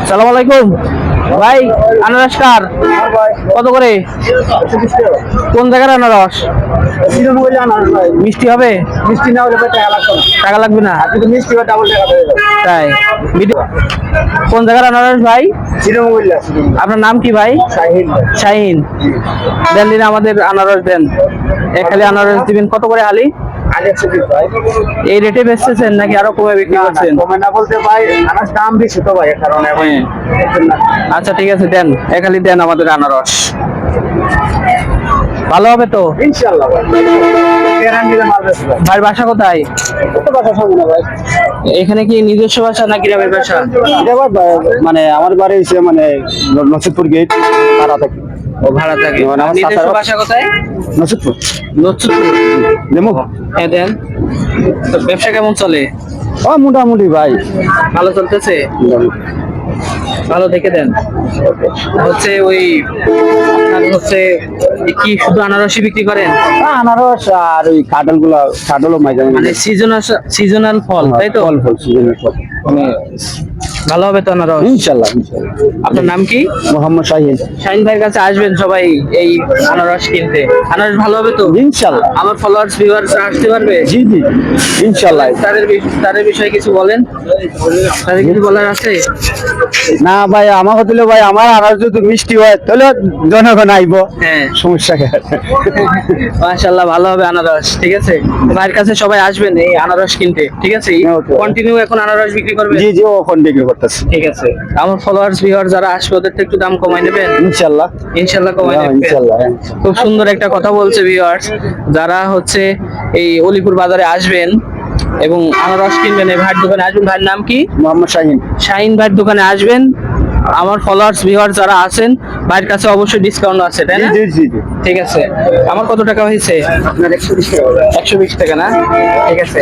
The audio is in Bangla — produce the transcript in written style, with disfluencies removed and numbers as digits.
সালাম আলাইকুম ভাই, আনারস কার? কত করে? কোন জায়গার আনারস? মিষ্টি হবে? মিষ্টি না হলে টাকা লাগবে না? কিন্তু মিষ্টি বা ডাবল টাকা দেবে। তাই? কোন জায়গার আনারস ভাই? চিরমঙ্গলিয়া আপনার নাম কি ভাই? শাহিন শাহিন। দেন দিন আমাদের আনারস দেন, এক হালি আনারস দিবেন। কত করে হালি? আগে ভাই এই রেটে বেচতেছেন নাকি আরো কমে বিক্রি করছেন? কমে না বলতে ভাই আনাজ দাম বেশি তো ভাই, কারণ আচ্ছা ঠিক আছে, দেন এক হালি দেন আমাদের আনারস। ভালো হবে তো ইনশাআল্লাহ ভাই গ্যারান্টিতে মাল বেচবো ভাই। ভাইয়ের বাসা কোথায়? কত কথা শুনবো না ভাই? এখানে কি নিজস্ব বাসা নাকি গ্রামের বাসা? এটা ভাই মানে আমার বাড়ি হচ্ছে মানে নসিবপুর গেট তারা থেকে। ও ভাড়া থাকে। মানে আমার নিজস্ব চাচার বাসা কোথায়? নসিবপুর নচ্ছুরপুর। নেমো হ্যাঁ দেন। তো ব্যবসা কেমন চলে? ও মোটামুটি ভাই ভালো চলতেছে? ভালো দেখে দেন। হচ্ছে ওই আপনার হচ্ছে কি শুধু আনারসই বিক্রি করেন? আনারস আর ওই কাঁঠালও মাঝে মানে মাঝে সিজনাল ফল, তাই তো? ফল সিজনের ফল। মানে ভালো হবে তো আনারস? ইনশাআল্লাহ আপনার নাম কি? মোহাম্মদ শাহিন। শাহিন ভাইয়ের কাছে আসবেন সবাই এই আনারস কিনতে। আনারস ভালো হবে তো? ইনশাআল্লাহ আমার ফলোয়ার্স ভিউয়ার্স আসতে পারবে? জি জি ইনশাআল্লাহ। তাদের বিষয়ে কিছু বলেন, তাদের কিছু বলার আছে? না ভাই আমাকে দিলে ভাই আমার আনারস যদি মিষ্টি হয় তাহলে জনগণ আইব, হ্যাঁ সমস্যা কি? মাশাআল্লাহ, ভালো হবে আনারস। ঠিক আছে, ভাইয়ের কাছে সবাই আসবেন এই আনারস কিনতে। ঠিক আছে, Okay. কন্টিনিউ এখন আনারস বিক্রি করবে? জি জি ওখান থেকে করতেছি ঠিক আছে, আমার ফলোয়ার্স ভিউয়ার যারা আসবে ওদের তো একটু দাম কমাই নেবেন? ইনশাআল্লাহ। ইনশাআল্লাহ কমাই নেবেন। ইনশাআল্লাহ খুব সুন্দর একটা কথা বলছে ভিউয়ার্স, যারা হচ্ছে এই অলিপুর বাজারে আসবেন এবং আনারস কিনবেন এই ভাইয়ের দোকানে আসবেন। ভাইয়ের নাম কি? মোহাম্মদ শাহিন। শাহিন ভাইয়ের দোকানে আসবেন। আমার ফলোয়ার্স ভিউয়ার যারা আছেন ভাইয়ের কাছে অবশ্যই ডিসকাউন্ট আছে, তাই জি না? জি জি জি। ঠিক আছে, আমার কত টাকা হয়েছে? আপনার 120 টাকা। 120 টাকা না? ঠিক আছে।